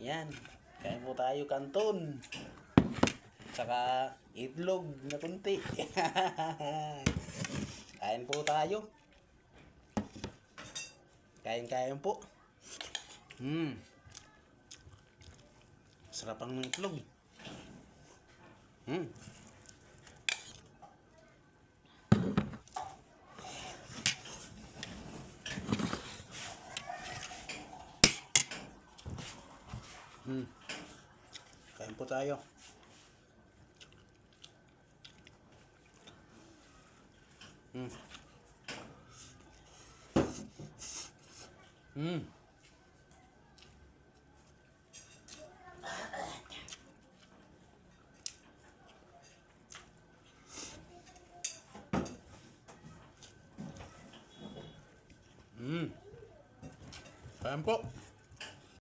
Yan. Kain po tayo kanton. Tsaka itlog na kunti. Kain po tayo. Kain po. Sarap ang itlog. Kain po tayo. Mm. Kain po.